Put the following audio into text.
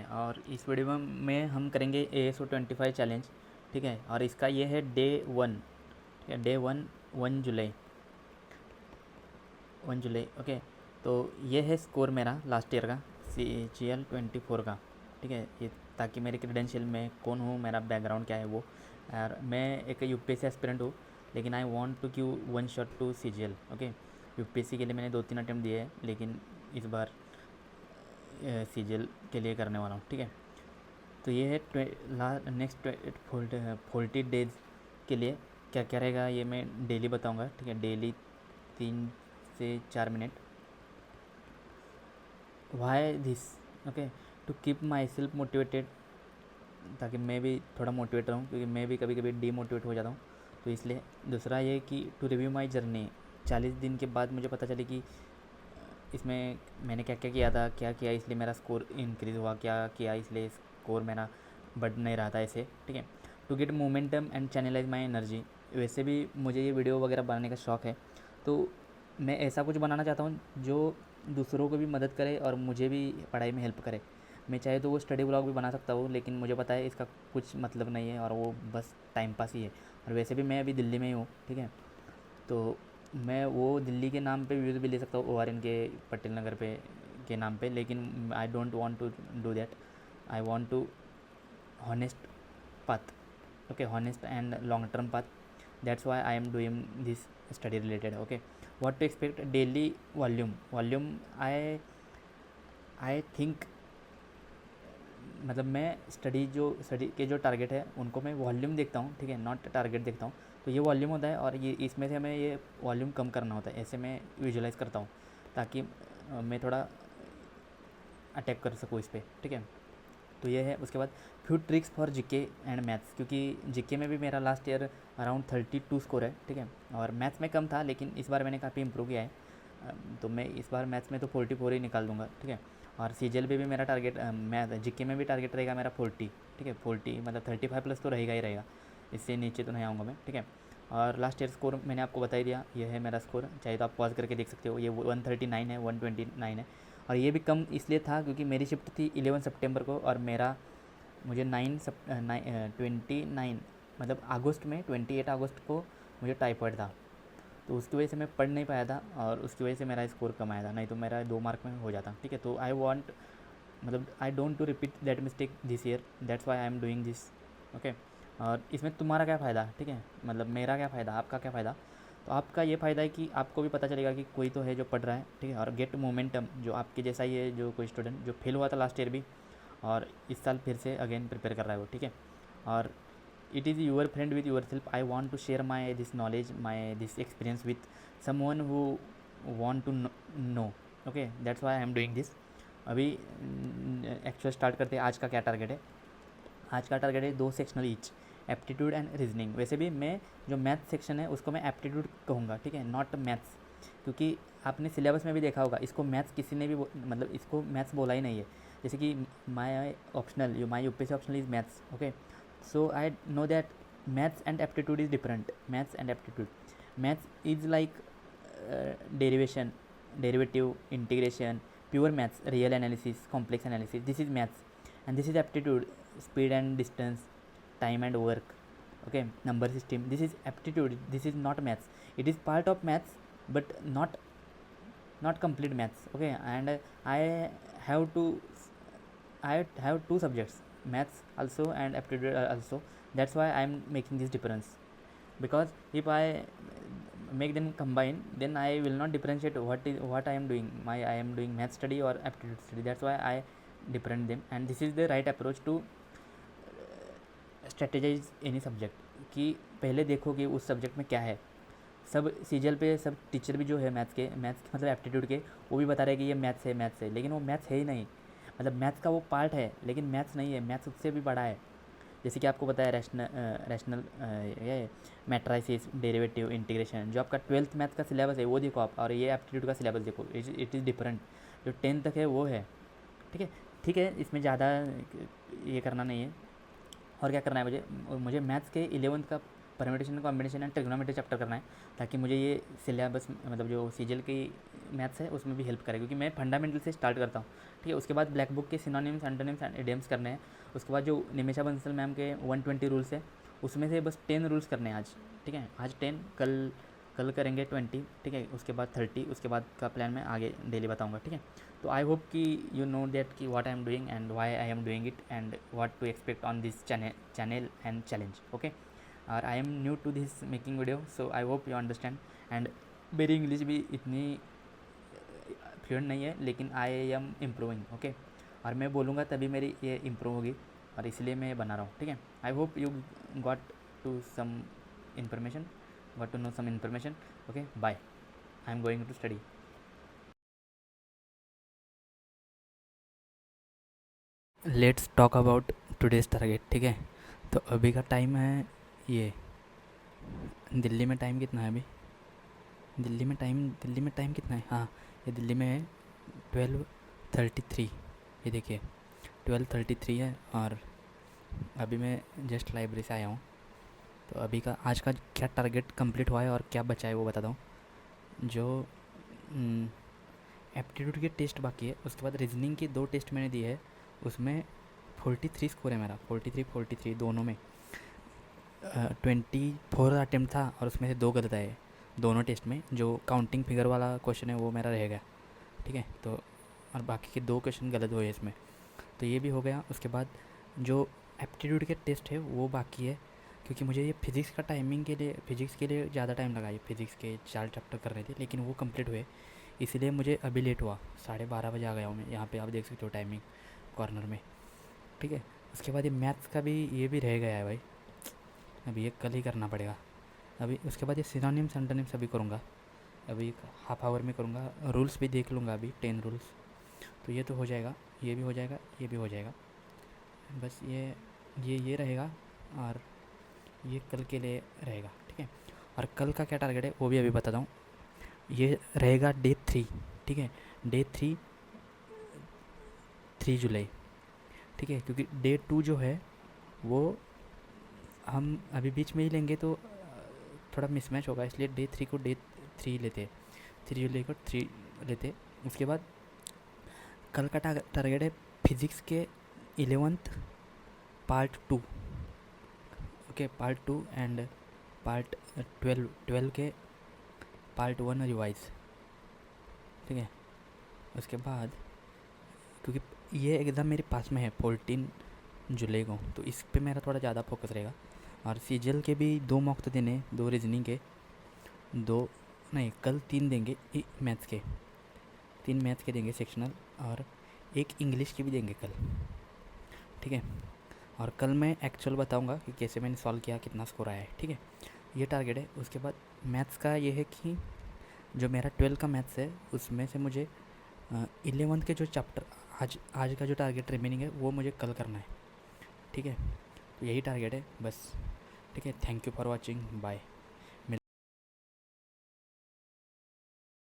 है। और इस वीडियो में हम करेंगे ASO25 चैलेंज, ठीक है। और इसका ये है डे 1, ठीक है, डे 1, 1 जुलाई, 1 जुलाई, ओके। तो ये है स्कोर मेरा लास्ट ईयर का CGL 24 का, ठीक है। ये ताकि मेरे क्रेडेंशियल में कौन हूँ, मेरा बैकग्राउंड क्या है वो। और मैं एक UPSC एस्पिरेंट हूँ, लेकिन I want to give one shot to CGL, okay. UPSC के लिए मैंने 2-3 अटैम्प्ट दिए हैं, लेकिन इस बार CGL के लिए करने वाला हूँ, ठीक है। तो ये है नेक्स्ट 40 डेज के लिए क्या क्या रहेगा, ये मैं डेली बताऊँगा, ठीक है। डेली 3 से 4 मिनट। Why this, okay, to keep myself motivated, ताकि मैं भी थोड़ा मोटिवेट रहूँ, क्योंकि मैं भी कभी कभी डीमोटिवेट हो जाता हूँ, तो इसलिए। दूसरा ये कि टू रिव्यू माई जर्नी, 40 दिन के बाद मुझे पता चले कि इसमें मैंने क्या क्या किया था, क्या किया इसलिए मेरा स्कोर इंक्रीज़ हुआ, क्या किया इसलिए स्कोर मेरा बढ़ नहीं रहा था, ऐसे, ठीक है। To get momentum and channelise my energy, वैसे भी मुझे ये वीडियो वगैरह बनाने का शौक़ है, तो मैं ऐसा कुछ बनाना चाहता हूँ जो दूसरों को भी मदद करे और मुझे भी पढ़ाई में हेल्प करे। मैं चाहे तो वो स्टडी ब्लॉग भी बना सकता हूँ, लेकिन मुझे पता है इसका कुछ मतलब नहीं है और वो बस टाइम पास ही है। और वैसे भी मैं अभी दिल्ली में ही हूँ, ठीक है। तो मैं वो दिल्ली के नाम पे व्यूज़ भी ले सकता हूँ, ORN के पटेल नगर पे के नाम पे, लेकिन I don't want to do that. I want to honest path, okay, honest and long term path. That's why I am doing this study related, okay. What to expect, daily volume I think, मतलब मैं study के जो target है उनको मैं volume देखता हूँ, ठीक है, नॉट टारगेट देखता हूँ। तो ये वॉल्यूम होता है और ये इसमें से हमें ये वॉल्यूम कम करना होता है, ऐसे मैं विजुलाइज़ करता हूँ, ताकि मैं थोड़ा अटैक कर सकूँ इस पर, ठीक है। तो ये है। उसके बाद few tricks for GK and maths, क्योंकि जीके में भी मेरा लास्ट ईयर अराउंड 32 स्कोर है, ठीक है। और मैथ्स में कम था, लेकिन इस बार मैंने काफ़ी इंप्रूव किया है। तो मैं इस बार मैथ्स में तो 44 ही निकाल दूंगा, ठीक है। और CGL पे भी मेरा टारगेट, मैथ जीके में भी टारगेट रहेगा मेरा 40, ठीक है। 40 मतलब 35 प्लस तो रहेगा ही रहेगा, इससे नीचे तो नहीं आऊँगा मैं, ठीक है। और लास्ट ईयर स्कोर मैंने आपको बता ही दिया, ये है मेरा स्कोर, चाहे तो आप पॉज करके देख सकते हो। ये 139 है, 129 है। और ये भी कम इसलिए था क्योंकि मेरी शिफ्ट थी 11 सितंबर को, और मुझे 29 मतलब अगस्त में 28 अगस्त को मुझे टाइफाइड था, तो उसकी वजह से मैं पढ़ नहीं पाया था, और उसकी वजह से मेरा स्कोर कम आया था, नहीं तो मेरा 2 मार्क में हो जाता, ठीक है। तो I don't to repeat that mistake this year, that's why I am doing this, okay. और इसमें तुम्हारा क्या फ़ायदा, ठीक है, मतलब मेरा क्या फ़ायदा, आपका क्या फ़ायदा। तो आपका ये फ़ायदा है कि आपको भी पता चलेगा कि कोई तो है जो पढ़ रहा है, ठीक है। और गेट मोमेंटम, जो आपके जैसा ही है, जो कोई स्टूडेंट जो फेल हुआ था लास्ट ईयर भी, और इस साल फिर से अगेन प्रिपेयर कर रहा है वो, ठीक है। और it is your friend with yourself, I want to share my this knowledge, my this experience with someone who want to know, okay, that's why I am doing this. अभी actual start करते हैं। आज का क्या target है, आज का target है 2 sectional each, aptitude and reasoning. वैसे भी मैं जो मैथ सेक्शन है उसको मैं एप्टीट्यूड कहूँगा, ठीक है, नॉट मैथ्स, क्योंकि आपने सिलेबस में भी देखा होगा, इसको मैथ्स किसी ने भी मतलब इसको मैथ्स बोला ही नहीं है। जैसे कि माई UPSC optional is maths, okay. So I know that maths and aptitude is different. Maths and aptitude, maths is like derivation, derivative, integration, pure maths, real analysis, complex analysis, this is maths. And this is aptitude, speed and distance, time and work, okay, number system, this is aptitude, this is not maths. It is part of maths, but not complete maths, okay. And I have to I have two subjects, maths also and aptitude also. That's why I am making this difference, because if I make them combine, then I will not differentiate what I am doing, I am doing math study or aptitude study. That's why I different them, and this is the right approach to strategise any subject, कि पहले देखो कि उस subject में क्या है। सब CGL पे सब टीचर भी जो है मैथ्स के मतलब एप्टीट्यूड के, वो भी बता रहे हैं कि ये मैथ्स है, लेकिन वो मैथ्स है ही नहीं। मतलब मैथ्स का वो पार्ट है, लेकिन मैथ्स नहीं है, मैथ्स उससे भी बड़ा है। जैसे कि आपको पता है रैशनल ये मैट्राइसिस, डेरिवेटिव, इंटीग्रेशन, जो आपका 12th मैथ्स का सिलेबस है वो देखो आप, और ये एप्टीट्यूड का सिलेबस देखो, इट इज़ डिफरेंट। जो 10th तक है वो है, ठीक है। ठीक है, इसमें ज़्यादा ये करना नहीं है। और क्या करना है मुझे मैथ्स के 11th का permutation combination and trigonometry chapter करना है, ताकि मुझे ये सिलेबस मतलब जो सीजीएल की मैथ्स है उसमें भी हेल्प करे, क्योंकि मैं फंडामेंटल से स्टार्ट करता हूँ। ठीक है, उसके बाद ब्लैक बुक के सिनोनिम्स, एंटोनिम्स एंड इडियम्स करने हैं। उसके बाद जो निमिषा बंसल मैम के 120 रूल्स है उसमें से बस 10 रूल्स करने हैं आज। ठीक है, आज 10, कल कल करेंगे 20। ठीक है, उसके बाद 30, उसके बाद का प्लान मैं आगे डेली बताऊंगा। ठीक है, तो आई होप कि यू नो दैट कि what I am doing and why I am doing it and what to expect on this channel and challenge. Okay, और I am new to this making video, so I hope you understand. And मेरी English भी इतनी fluent नहीं है, लेकिन I am improving. Okay, और मैं बोलूँगा तभी मेरी ये इम्प्रूव होगी, और इसलिए मैं बना रहा हूँ। ठीक है, I hope you got to some information, got to know some information. Okay, bye. I am going to study. Let's talk about today's target. ठीक है, तो अभी का टाइम है ये, दिल्ली में टाइम कितना है अभी, दिल्ली में टाइम कितना है, हाँ ये दिल्ली में है 12:33। ये देखिए 12:33 है, और अभी मैं जस्ट लाइब्रेरी से आया हूँ। तो अभी का आज का क्या टारगेट कंप्लीट हुआ है और क्या बचा है वो बताता हूँ। जो एप्टीट्यूड के टेस्ट बाकी है, उसके बाद रीजनिंग के 2 टेस्ट मैंने दिए है, उसमें 43 स्कोर है मेरा, 43 दोनों में। 24 अटैम्प्ट था और उसमें से 2 गलत आए दोनों टेस्ट में। जो काउंटिंग फिगर वाला क्वेश्चन है वो मेरा रह गया। ठीक है, तो और बाकी के 2 क्वेश्चन गलत हुए इसमें, तो ये भी हो गया। उसके बाद जो एप्टीट्यूड के टेस्ट है वो बाकी है, क्योंकि मुझे ये फिज़िक्स का टाइमिंग के लिए, फिज़िक्स के लिए ज़्यादा टाइम लगा। ये फिज़िक्स के 4 चैप्टर कर रहे थे, लेकिन वो कंप्लीट हुए, इसलिए मुझे अभी लेट हुआ। 12:30 बजे आ गया हूँ मैं यहाँ पे, आप देख सकते हो टाइमिंग कॉर्नर में। ठीक है, उसके बाद ये मैथ्स का भी ये भी रह गया है भाई, अभी ये कल ही करना पड़ेगा अभी। उसके बाद ये सिनोनिम्स एंटोनिम्स अभी करूँगा, अभी हाफ आवर में करूँगा। रूल्स भी देख लूँगा अभी, 10 रूल्स, तो ये तो हो जाएगा, ये भी हो जाएगा, ये भी हो जाएगा। बस ये रहेगा, और ये कल के लिए रहेगा। ठीक है, और कल का क्या टारगेट है वो भी अभी बताता हूँ। ये रहेगा डे 3। ठीक है, डे 3 जुलाई। ठीक है, क्योंकि डे 2 जो है वो हम अभी बीच में ही लेंगे तो थोड़ा मिसमैच होगा, इसलिए डे 3 को डे 3 लेते, 3 जुलाई को 3 लेते। उसके बाद कल का टारगेट है फिज़िक्स के 11th part 2। Okay, part 2 and part 12 के पार्ट 1 रिवाइज। ठीक है, उसके बाद क्योंकि ये एग्ज़ाम मेरे पास में है 14 जुलाई को, तो इस पे मेरा थोड़ा ज़्यादा फोकस रहेगा। और सीजीएल के भी 2 मॉक तो देने, 2 रीजनिंग के, 2 नहीं कल 3 देंगे मैथ्स के, 3 मैथ्स के देंगे सेक्शनल, और 1 इंग्लिश के भी देंगे कल। ठीक है, और कल मैं एक्चुअल बताऊंगा कि कैसे मैंने सॉल्व किया, कितना स्कोर आया है। ठीक है, ये टारगेट है। उसके बाद मैथ्स का ये है कि जो मेरा 12 का मैथ्स है उसमें से मुझे 11 के जो चैप्टर आज का जो टारगेट रिमेनिंग है वो मुझे कल करना है। ठीक है, तो यही टारगेट है बस। ठीक है, thank you for watching, bye.